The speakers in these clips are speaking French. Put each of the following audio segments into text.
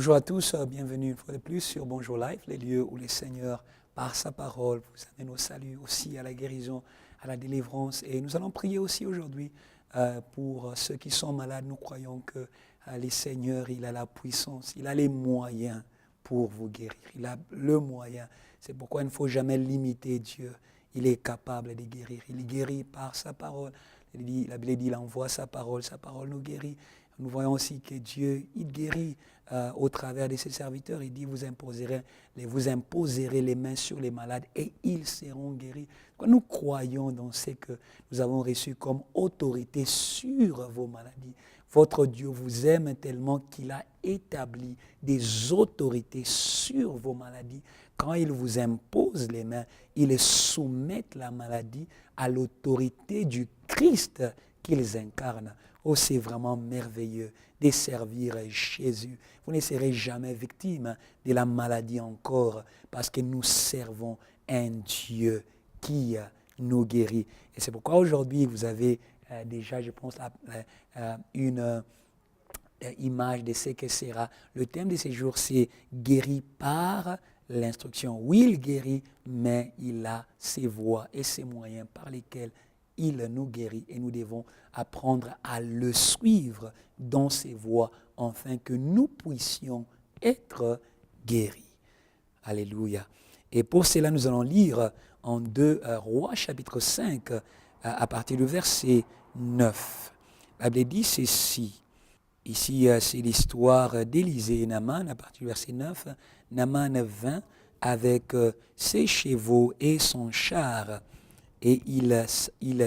Bonjour à tous, bienvenue une fois de plus sur Bonjour Life, les lieux où le Seigneur, par sa parole, vous amène au salut, aussi à la guérison, à la délivrance. Et nous allons prier aussi aujourd'hui pour ceux qui sont malades. Nous croyons que le Seigneur, il a la puissance, il a les moyens pour vous guérir. Il a le moyen. C'est pourquoi il ne faut jamais limiter Dieu. Il est capable de guérir. Il guérit par sa parole. La Bible dit, il envoie sa parole nous guérit. Nous voyons aussi que Dieu, il guérit au travers de ses serviteurs. Il dit, vous imposerez les mains sur les malades et ils seront guéris. Nous croyons dans ce que nous avons reçu comme autorité sur vos maladies. Votre Dieu vous aime tellement qu'il a établi des autorités sur vos maladies. Quand il vous impose les mains, il soumet la maladie à l'autorité du Christ qu'ils incarnent. Oh, c'est vraiment merveilleux de servir Jésus. Vous ne serez jamais victime de la maladie encore parce que nous servons un Dieu qui nous guérit. Et c'est pourquoi aujourd'hui, vous avez déjà, je pense, une image de ce que sera. Le thème de ce jour, c'est « Guéri par l'instruction ». Oui, il guérit, mais il a ses voies et ses moyens par lesquels il nous guérit et nous devons apprendre à le suivre dans ses voies afin que nous puissions être guéris. Alléluia. Et pour cela, nous allons lire en 2 Rois, chapitre 5, à partir du verset 9. La Bible dit ceci. Ici, c'est l'histoire d'Élisée et Naaman, à partir du verset 9. Naaman vint avec ses chevaux et son char. Et il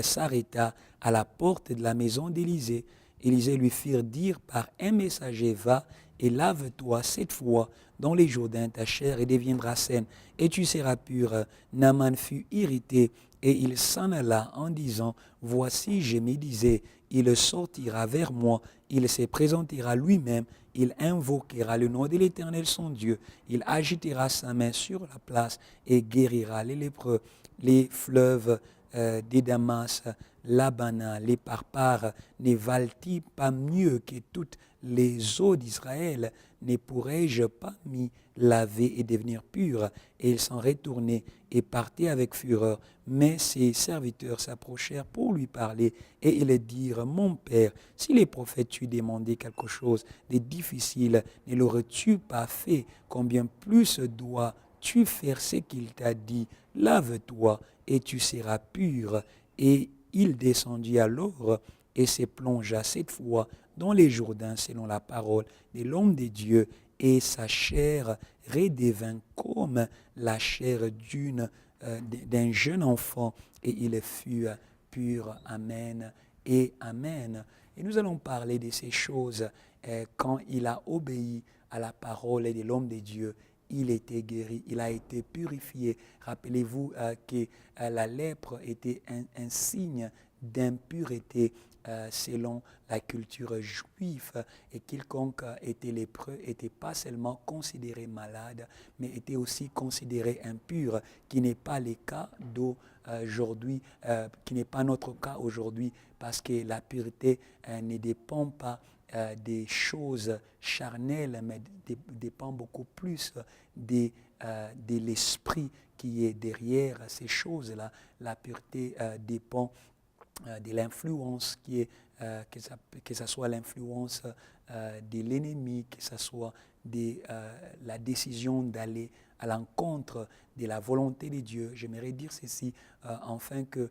s'arrêta à la porte de la maison d'Élisée. Élisée lui fit dire par un messager, va et lave-toi 7 fois dans les Jourdains, ta chair et deviendra saine, et tu seras pur. Naaman fut irrité, et il s'en alla en disant, voici, je me disais, il sortira vers moi, il se présentera lui-même, il invoquera le nom de l'Éternel son Dieu, il agitera sa main sur la place et guérira les lépreux. Les fleuves des Damas, l'Abana, les Parpares, ne valent-ils pas mieux que toutes les eaux d'Israël? Ne pourrais-je pas m'y laver et devenir pur? Et ils s'en retournaient et partaient avec fureur. Mais ses serviteurs s'approchèrent pour lui parler et ils dirent, mon père, si les prophètes t'eussent demandé quelque chose de difficile, ne l'aurais-tu pas fait? Combien plus dois-tu faire ce qu'il t'a dit? Lave-toi et tu seras pur. Et il descendit alors et se plongea 7 fois dans les Jourdains selon la parole de l'homme de Dieu, et sa chair redevint comme la chair d'un jeune enfant, et il fut pur. Amen et amen. Et nous allons parler de ces choses quand il a obéi à la parole de l'homme de Dieu. Il était guéri, il a été purifié. Rappelez-vous que la lèpre était un signe d'impureté selon la culture juive, et quiconque était lépreux n'était pas seulement considéré malade, mais était aussi considéré impur, qui n'est pas le cas d'aujourd'hui, qui n'est pas notre cas aujourd'hui, parce que la pureté ne dépend pas des choses charnelles, mais dépend beaucoup plus de l'esprit qui est derrière ces choses-là. La pureté dépend de l'influence qui est, que ce soit l'influence de l'ennemi, que ce soit de la décision d'aller à l'encontre de la volonté de Dieu. J'aimerais dire ceci, afin que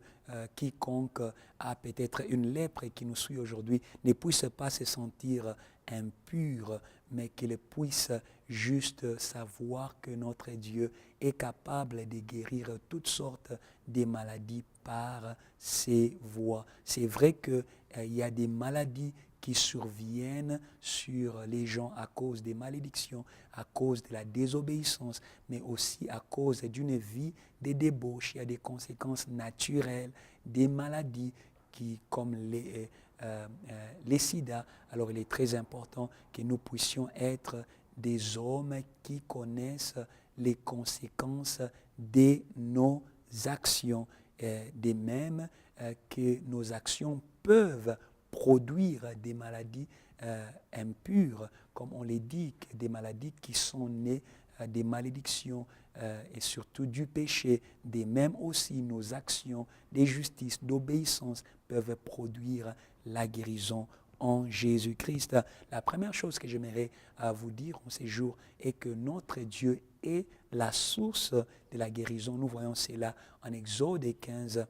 quiconque a peut-être une lèpre et qui nous suit aujourd'hui ne puisse pas se sentir impur, mais qu'il puisse juste savoir que notre Dieu est capable de guérir toutes sortes de maladies par ses voies. C'est vrai qu'il y a des maladies qui surviennent sur les gens à cause des malédictions, à cause de la désobéissance, mais aussi à cause d'une vie de débauche. Il y a des conséquences naturelles, des maladies qui, comme les sida. Alors il est très important que nous puissions être des hommes qui connaissent les conséquences de nos actions, de même que nos actions peuvent produire des maladies impures, comme on les dit, des maladies qui sont nées des malédictions et surtout du péché, des mêmes aussi nos actions, des justices, d'obéissance peuvent produire la guérison en Jésus-Christ. La première chose que j'aimerais vous dire en ces jours est que notre Dieu est la source de la guérison. Nous voyons cela en Exode 15,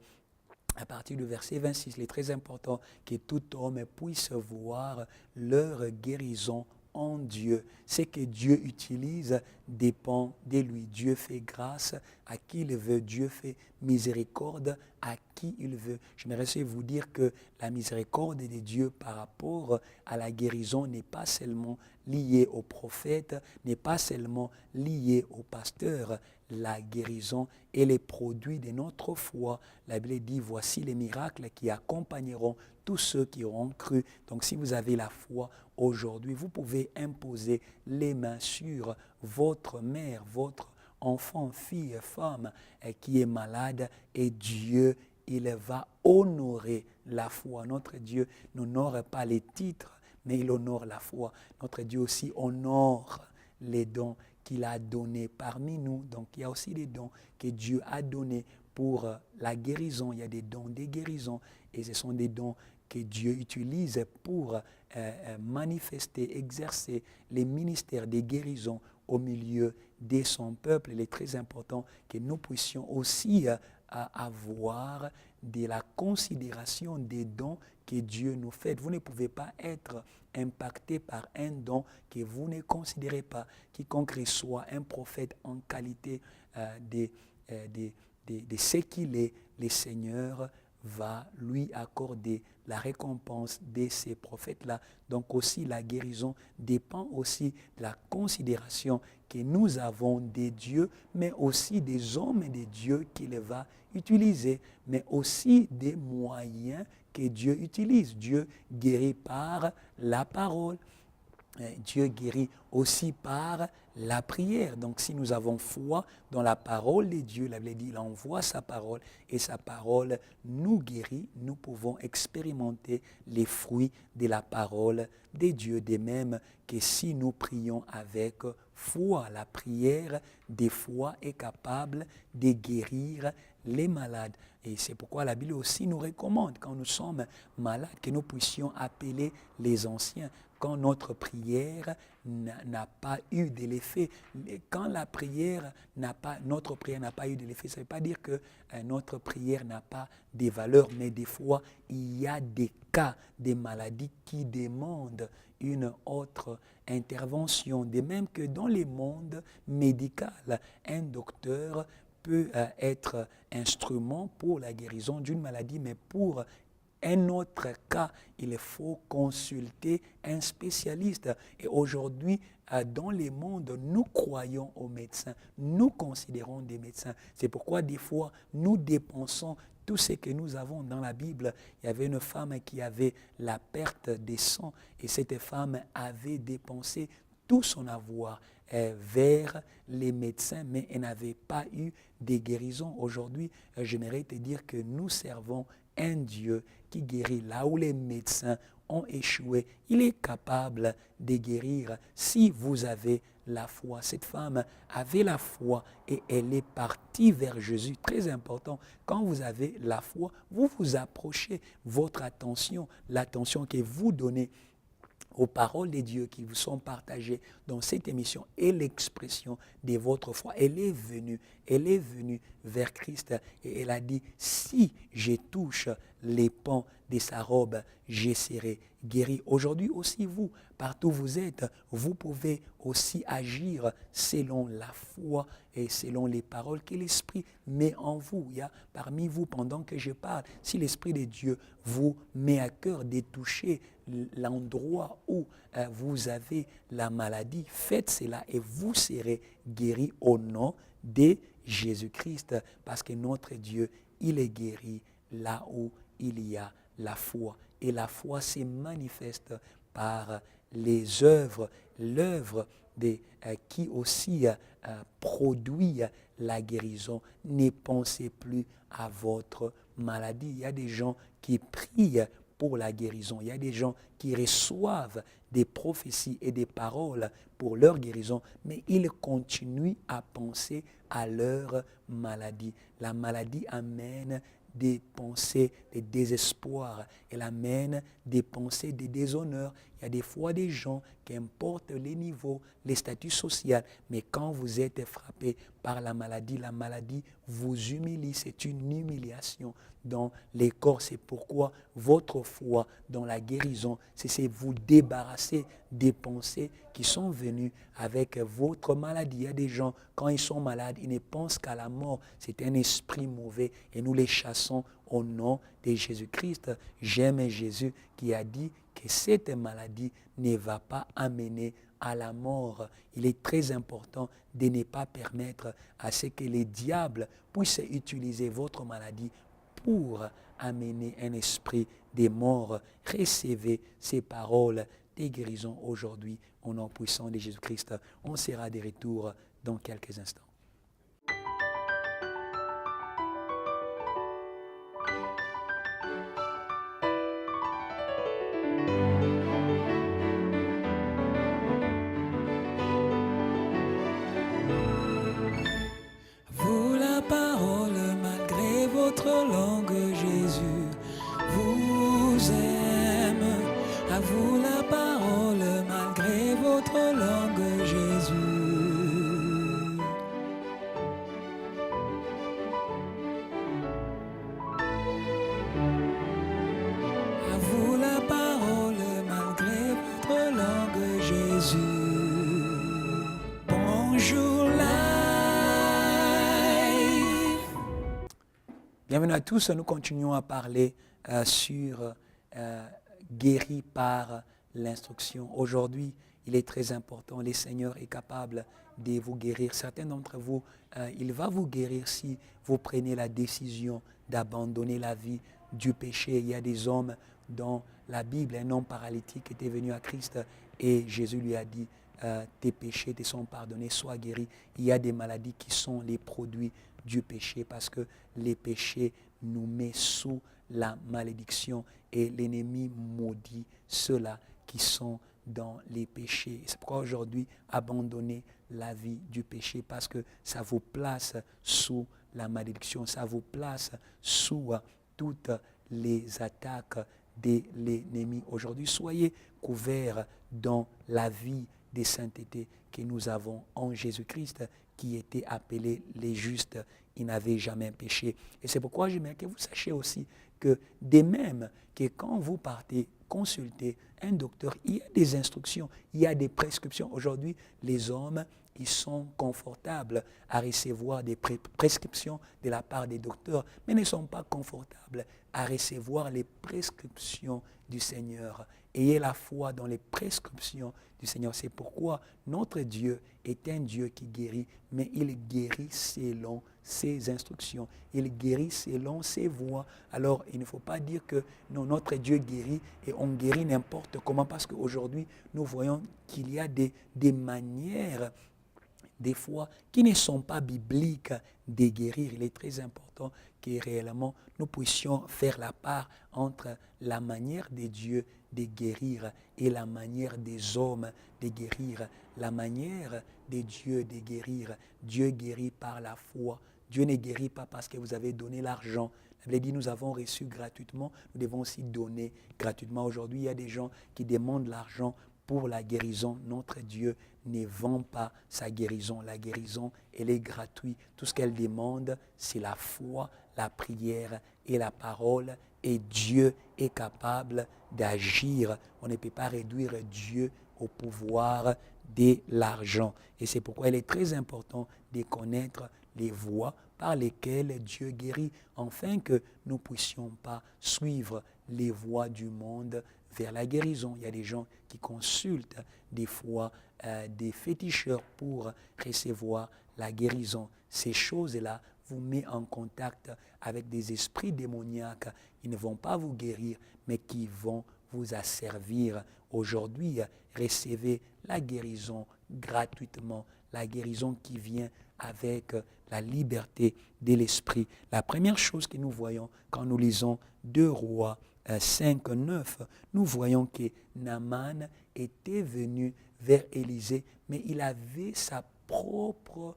à partir du verset 26. Il est très important que tout homme puisse voir leur guérison en Dieu. Ce que Dieu utilise dépend de lui. Dieu fait grâce à qui il veut. Dieu fait miséricorde à qui il veut. J'aimerais vous dire que la miséricorde de Dieu par rapport à la guérison n'est pas seulement liée au prophète, n'est pas seulement liée au pasteur. La guérison est le produit de notre foi. La Bible dit, voici les miracles qui accompagneront tous ceux qui auront cru. Donc si vous avez la foi aujourd'hui, vous pouvez imposer les mains sur votre mère, votre enfant, fille, femme qui est malade, et Dieu, il va honorer la foi. Notre Dieu n'honore pas les titres, mais il honore la foi. Notre Dieu aussi honore les dons qu'il a donnés parmi nous. Donc il y a aussi des dons que Dieu a donnés pour la guérison. Il y a des dons de guérison et ce sont des dons que Dieu utilise pour manifester, exercer les ministères de guérison au milieu de son peuple. Il est très important que nous puissions aussi avoir de la considération des dons que Dieu nous fait. Vous ne pouvez pas être impacté par un don que vous ne considérez pas. Quiconque reçoit un prophète en qualité de ce qu'il est, le Seigneur va lui accorder la récompense de ces prophètes-là. Donc aussi la guérison dépend aussi de la considération que nous avons des dieux, mais aussi des hommes et des dieux qu'il va utiliser, mais aussi des moyens que Dieu utilise. Dieu guérit par la parole. Dieu guérit aussi par la prière. Donc si nous avons foi dans la parole de Dieu, la Bible dit, il envoie sa parole et sa parole nous guérit. Nous pouvons expérimenter les fruits de la parole de Dieu. De même que si nous prions avec foi, la prière des foi est capable de guérir les malades. Et c'est pourquoi la Bible aussi nous recommande, quand nous sommes malades, que nous puissions appeler les anciens. Quand notre prière n'a pas eu de l'effet, quand notre prière n'a pas eu de l'effet, ça ne veut pas dire que notre prière n'a pas de valeur, mais des fois, il y a des cas, des maladies qui demandent une autre intervention. De même que dans le monde médical, un docteur peut être instrument pour la guérison d'une maladie, mais pour un autre cas, il faut consulter un spécialiste. Et aujourd'hui, dans le monde, nous croyons aux médecins, nous considérons des médecins. C'est pourquoi des fois, nous dépensons tout ce que nous avons dans la Bible. Il y avait une femme qui avait la perte des sangs et cette femme avait dépensé tout son avoir vers les médecins, mais elle n'avait pas eu de guérison. Aujourd'hui, j'aimerais te dire que nous servons un Dieu qui guérit là où les médecins ont échoué. Il est capable de guérir si vous avez la foi. Cette femme avait la foi et elle est partie vers Jésus. Très important, quand vous avez la foi, vous vous approchez, votre attention, l'attention que vous donnez aux paroles de Dieu qui vous sont partagées dans cette émission est l'expression de votre foi. Elle est venue vers Christ et elle a dit, si je touche les pans de sa robe, je serai guéri. Aujourd'hui aussi vous, partout où vous êtes, vous pouvez aussi agir selon la foi et selon les paroles que l'Esprit met en vous. Il y a parmi vous, pendant que je parle, si l'Esprit de Dieu vous met à cœur de toucher l'endroit où vous avez la maladie, faites cela et vous serez guéri au nom de Jésus-Christ, parce que notre Dieu, il est guéri là où il y a la foi. Et la foi se manifeste par les œuvres, l'œuvre qui aussi produit la guérison. Ne pensez plus à votre maladie. Il y a des gens qui prient pour la guérison. Il y a des gens qui reçoivent des prophéties et des paroles pour leur guérison, mais ils continuent à penser à leur maladie. La maladie amène des pensées de désespoir. Elle amène des pensées de déshonneur. Il y a des fois des gens, qu'importe les niveaux, les statuts sociaux, mais quand vous êtes frappé par la maladie vous humilie. C'est une humiliation dans les corps. C'est pourquoi votre foi dans la guérison, c'est vous débarrasser des pensées qui sont venues avec votre maladie. Il y a des gens, quand ils sont malades, ils ne pensent qu'à la mort. C'est un esprit mauvais et nous les chassons au nom de Jésus-Christ. J'aime Jésus qui a dit que cette maladie ne va pas amener à la mort. Il est très important de ne pas permettre à ce que les diables puissent utiliser votre maladie pour amener un esprit de mort. Recevez ces paroles de guérison aujourd'hui au nom puissant de Jésus-Christ. On sera de retour dans quelques instants. Vous la parole malgré votre langue, Jésus vous aime. À vous la parole malgré votre langue, Jésus. À vous la parole malgré votre langue, Jésus. Bonjour life. Bienvenue à tous, nous continuons à parler sur guéri par l'instruction. Aujourd'hui, il est très important, le Seigneur est capable de vous guérir. Certains d'entre vous, il va vous guérir si vous prenez la décision d'abandonner la vie du péché. Il y a des hommes dans la Bible, un homme paralytique était venu à Christ et Jésus lui a dit, tes péchés te sont pardonnés, sois guéri. Il y a des maladies qui sont les produits du péché parce que les péchés nous mettent sous la malédiction et l'ennemi maudit ceux-là qui sont dans les péchés. C'est pourquoi aujourd'hui, abandonnez la vie du péché parce que ça vous place sous la malédiction, ça vous place sous toutes les attaques de l'ennemi. Aujourd'hui, soyez couverts dans la vie de sainteté que nous avons en Jésus-Christ qui était appelé les justes. Il n'avait jamais péché. Et c'est pourquoi j'aimerais que vous sachiez aussi que de même que quand vous partez consulter un docteur, il y a des instructions, il y a des prescriptions. Aujourd'hui, les hommes, ils sont confortables à recevoir des prescriptions de la part des docteurs, mais ne sont pas confortables à recevoir les prescriptions du Seigneur. Ayez la foi dans les prescriptions du Seigneur. C'est pourquoi notre Dieu est un Dieu qui guérit, mais il guérit selon ses instructions. Il guérit selon ses voies. Alors, il ne faut pas dire que non, notre Dieu guérit et on guérit n'importe comment, parce qu'aujourd'hui, nous voyons qu'il y a des manières, des fois, qui ne sont pas bibliques de guérir. Il est très important que réellement nous puissions faire la part entre la manière de Dieu de guérir et la manière des hommes de guérir. La manière de Dieu de guérir, Dieu guérit par la foi. Dieu ne guérit pas parce que vous avez donné l'argent. La Bible dit nous avons reçu gratuitement, nous devons aussi donner gratuitement. Aujourd'hui, il y a des gens qui demandent l'argent pour la guérison. Notre Dieu ne vend pas sa guérison. La guérison, elle est gratuite. Tout ce qu'elle demande, c'est la foi, la prière et la parole. Et Dieu est capable d'agir. On ne peut pas réduire Dieu au pouvoir de l'argent. Et c'est pourquoi il est très important de connaître les voies par lesquelles Dieu guérit, afin que nous ne puissions pas suivre les voies du monde vers la guérison. Il y a des gens qui consultent des fois des féticheurs pour recevoir la guérison. Ces choses-là vous mettent en contact avec des esprits démoniaques. Ils ne vont pas vous guérir, mais qui vont vous asservir. Aujourd'hui, recevez la guérison gratuitement, la guérison qui vient avec la liberté de l'esprit. La première chose que nous voyons quand nous lisons 2 Rois 5, 9, nous voyons que Naaman était venu vers Élisée, mais il avait sa propre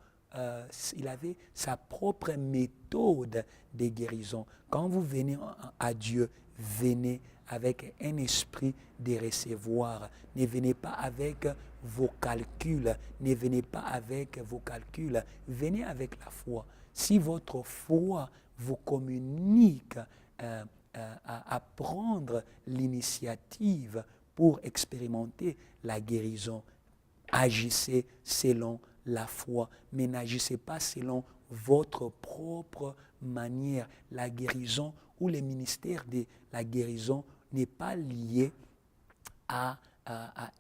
méthode de guérison. Quand vous venez à Dieu, venez avec un esprit de recevoir. Ne venez pas avec vos calculs. Ne venez pas avec vos calculs. Venez avec la foi. Si votre foi vous communique à prendre l'initiative pour expérimenter la guérison, agissez selon la foi, mais n'agissez pas selon votre propre manière. La guérison ou le ministère de la guérison n'est pas lié à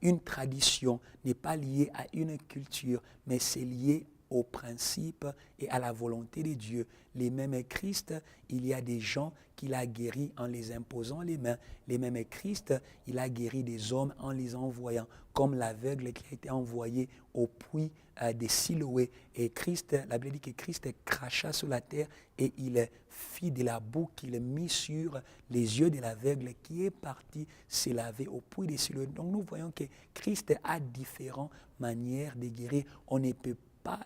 une tradition, n'est pas lié à une culture, mais c'est lié au principe et à la volonté de Dieu. Les mêmes Christ, il y a des gens qu'il a guéris en les imposant les mains. Les mêmes Christ, il a guéri des hommes en les envoyant, comme l'aveugle qui a été envoyé au puits de Siloé. Et Christ, la Bible dit que Christ cracha sur la terre et il fit de la boue qu'il mit sur les yeux de l'aveugle qui est parti se laver au puits de Siloé. Donc nous voyons que Christ a différentes manières de guérir. On ne peut pas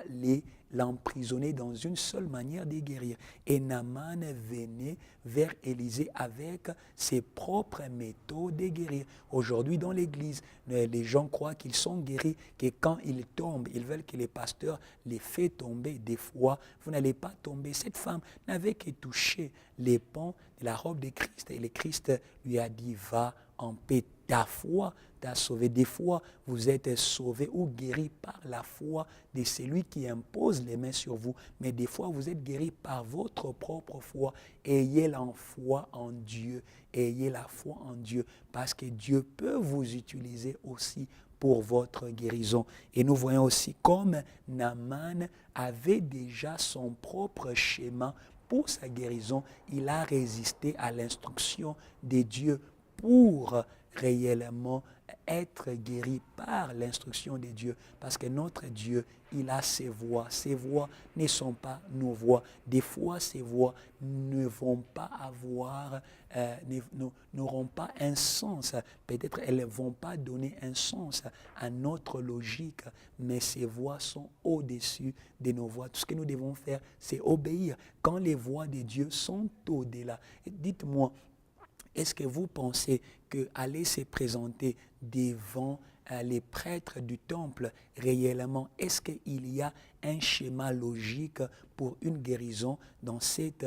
l'emprisonner dans une seule manière de guérir. Et Naaman venait vers Élisée avec ses propres méthodes de guérir. Aujourd'hui, dans l'Église, les gens croient qu'ils sont guéris, que quand ils tombent, ils veulent que les pasteurs les fassent tomber. Des fois, vous n'allez pas tomber. Cette femme n'avait que touché les pans de la robe de Christ. Et le Christ lui a dit, va en paix. Ta foi t'a sauvé. Des fois, vous êtes sauvé ou guéri par la foi de celui qui impose les mains sur vous. Mais des fois, vous êtes guéri par votre propre foi. Ayez la foi en Dieu. Ayez la foi en Dieu. Parce que Dieu peut vous utiliser aussi pour votre guérison. Et nous voyons aussi comme Naaman avait déjà son propre schéma pour sa guérison. Il a résisté à l'instruction de Dieu pour réellement être guéri par l'instruction de Dieu. Parce que notre Dieu, il a ses voies. Ses voies ne sont pas nos voies. Des fois, ses voies ne vont pas avoir, n'auront pas un sens. Peut-être elles ne vont pas donner un sens à notre logique, mais ses voies sont au-dessus de nos voies. Tout ce que nous devons faire, c'est obéir. Quand les voies de Dieu sont au-delà, dites-moi, est-ce que vous pensez qu'aller se présenter devant les prêtres du temple, réellement, est-ce qu'il y a un schéma logique pour une guérison dans cette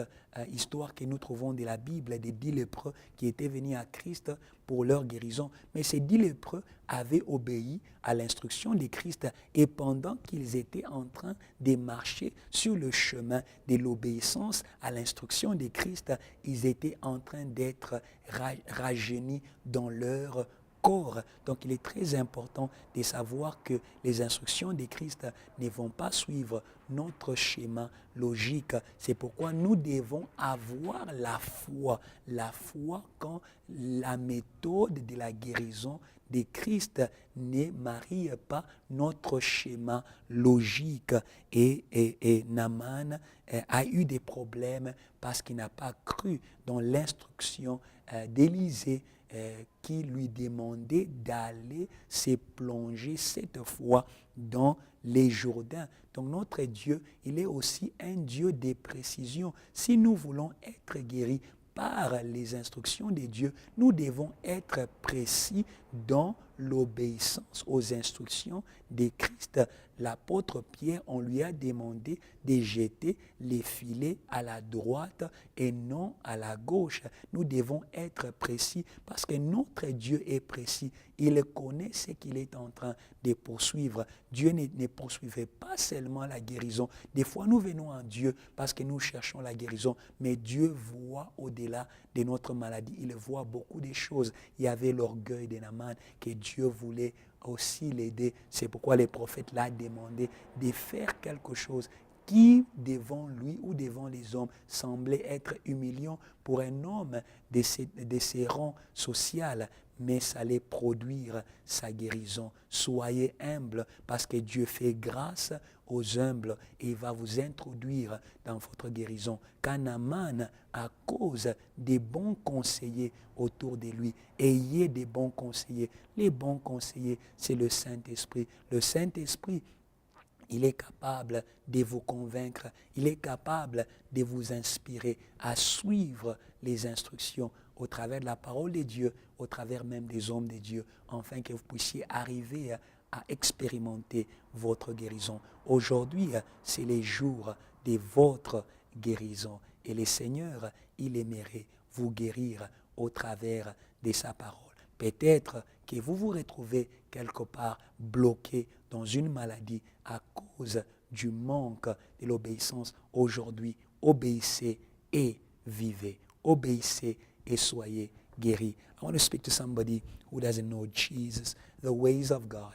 histoire que nous trouvons de la Bible, des 10 lépreux qui étaient venus à Christ pour leur guérison? Mais ces 10 lépreux avaient obéi à l'instruction de Christ et pendant qu'ils étaient en train de marcher sur le chemin de l'obéissance à l'instruction de Christ, ils étaient en train d'être rajeunis dans leur corps. Donc il est très important de savoir que les instructions de Christ ne vont pas suivre notre schéma logique. C'est pourquoi nous devons avoir la foi. La foi quand la méthode de la guérison de Christ ne marie pas notre schéma logique. Et Naaman a eu des problèmes parce qu'il n'a pas cru dans l'instruction d'Élisée qui lui demandait d'aller se plonger cette fois dans les Jourdains. Donc notre Dieu, il est aussi un Dieu de précision. Si nous voulons être guéris par les instructions de Dieu, nous devons être précis dans l'obéissance aux instructions de Christ. L'apôtre Pierre, on lui a demandé de jeter les filets à la droite et non à la gauche. Nous devons être précis parce que notre Dieu est précis. Il connaît ce qu'il est en train de poursuivre. Dieu ne poursuivait pas seulement la guérison. Des fois, nous venons à Dieu parce que nous cherchons la guérison, mais Dieu voit au-delà de notre maladie. Il voit beaucoup de choses. Il y avait l'orgueil de Naaman que Dieu voulait aussi l'aider. C'est pourquoi les prophètes l'ont demandé de faire quelque chose qui, devant lui ou devant les hommes, semblait être humiliant pour un homme de ses rangs sociaux. mais ça allait produire sa guérison. Soyez humble parce que Dieu fait grâce aux humbles et il va vous introduire dans votre guérison. Car Naaman, à cause des bons conseillers autour de lui, ayez des bons conseillers. Les bons conseillers, c'est le Saint-Esprit. Le Saint-Esprit, il est capable de vous convaincre, il est capable de vous inspirer à suivre les instructions au travers de la parole de Dieu, au travers même des hommes de Dieu, afin que vous puissiez arriver à expérimenter votre guérison. Aujourd'hui, c'est les jours de votre guérison. Et le Seigneur, il aimerait vous guérir au travers de sa parole. Peut-être que vous vous retrouvez quelque part bloqué dans une maladie à cause du manque de l'obéissance. Aujourd'hui, obéissez et vivez. Obéissez et soyez guéris. I want to speak to somebody who doesn't know Jesus, the ways of God.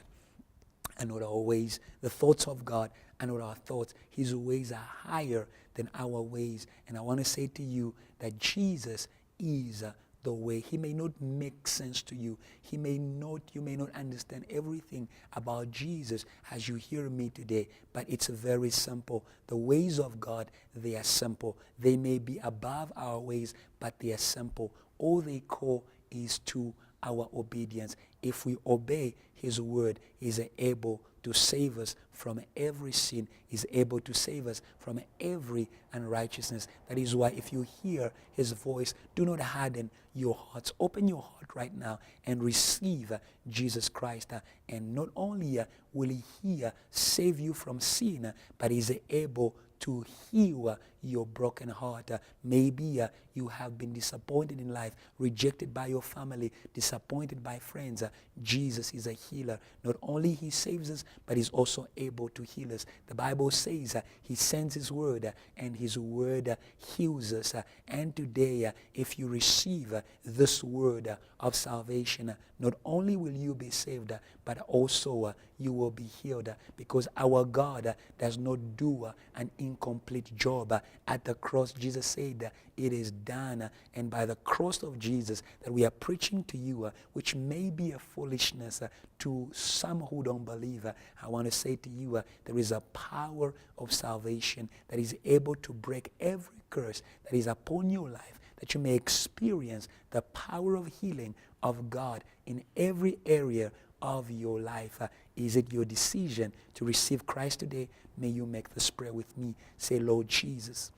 And not our ways, the thoughts of God and not our thoughts. His ways are higher than our ways. And I want to say to you that Jesus is the way. He may not make sense to you. You may not understand everything about Jesus as you hear me today, but it's very simple. The ways of God, they are simple. They may be above our ways, but they are simple. All they call is to our obedience. If we obey His word, He is able to save us from every sin. He is able to save us from every unrighteousness. That is why if you hear His voice, do not harden your hearts. Open your heart right now and receive Jesus Christ. And not only will He save you from sin, but He is able to heal your broken heart. Maybe you have been disappointed in life, rejected by your family, disappointed by friends. Jesus is a healer. Not only He saves us, but He's also able to heal us. The Bible says He sends His word and His word heals us. And today, if you receive this word of salvation, not only will you be saved, but also you will be healed, because our God does not do an incomplete job. At the cross, Jesus said, it is done. And by the cross of Jesus that we are preaching to you, which may be a foolishness to some who don't believe, I want to say to you, there is a power of salvation that is able to break every curse that is upon your life, that you may experience the power of healing of God in every area of your life. Is it your decision to receive Christ today? May you make this prayer with me. Say, Lord Jesus,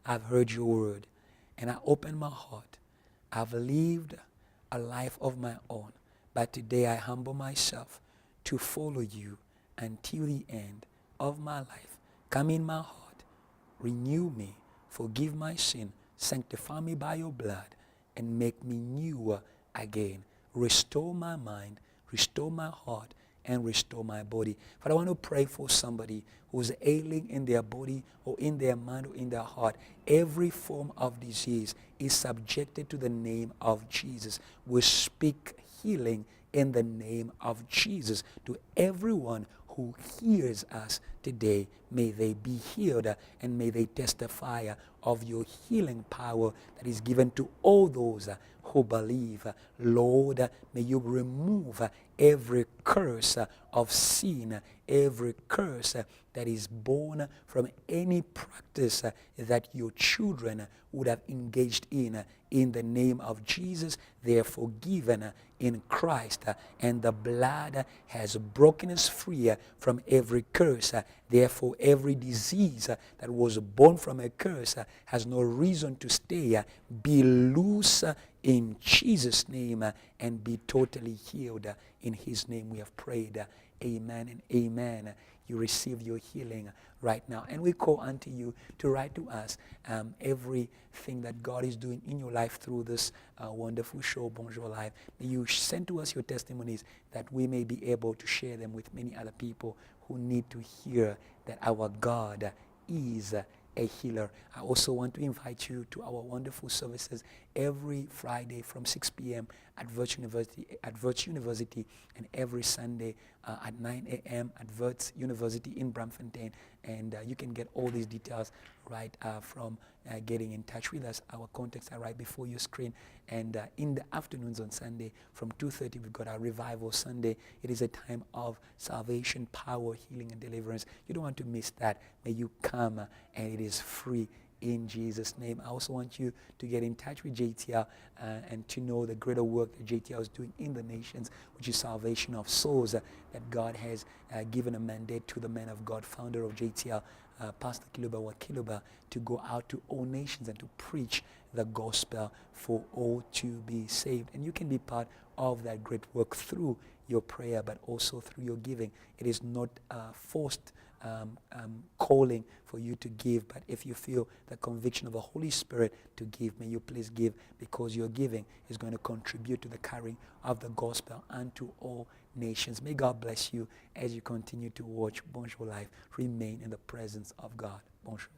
I've heard your word and I open my heart. I've lived a life of my own, but today I humble myself to follow you until the end of my life. Come in my heart, renew me, forgive my sin, sanctify me by your blood, and make me new again. Restore my mind, restore my heart, and restore my body. But I want to pray for somebody who's ailing in their body or in their mind or in their heart. Every form of disease is subjected to the name of Jesus. We speak healing in the name of Jesus to everyone who hears us today. May they be healed and may they testify of your healing power that is given to all those who believe. Lord, may you remove every curse of sin, every curse that is born from any practice that your children would have engaged in the name of Jesus. They are forgiven in Christ, and the blood has broken us free from every curse. Therefore, every disease that was born from a curse has no reason to stay. Be loose in Jesus' name and be totally healed. In His name we have prayed. Amen and amen. You receive your healing right now. And we call unto you to write to us everything that God is doing in your life through this wonderful show, Bonjour Life. May you send to us your testimonies that we may be able to share them with many other people who need to hear that our God is a healer. I also want to invite you to our wonderful services every Friday from 6 p.m. at Verts University, and every Sunday at 9 a.m. at Verts University in Braamfontein. And you can get all these details right from getting in touch with us. Our contacts are right before your screen. And in the afternoons on Sunday from 2:30, we've got our Revival Sunday. It is a time of salvation, power, healing, and deliverance. You don't want to miss that. May you come, and it is free in Jesus' name. I also want you to get in touch with JTL and to know the greater work that JTL is doing in the nations, which is salvation of souls, that God has given a mandate to the man of God, founder of JTL, Pastor Kiluba Wakiluba, to go out to all nations and to preach the gospel for all to be saved. And you can be part of that great work through your prayer, but also through your giving. It is not forced calling for you to give, but if you feel the conviction of the Holy Spirit to give, may you please give, because your giving is going to contribute to the carrying of the gospel unto all nations. May God bless you as you continue to watch Bonjour Life. Remain in the presence of God. Bonjour.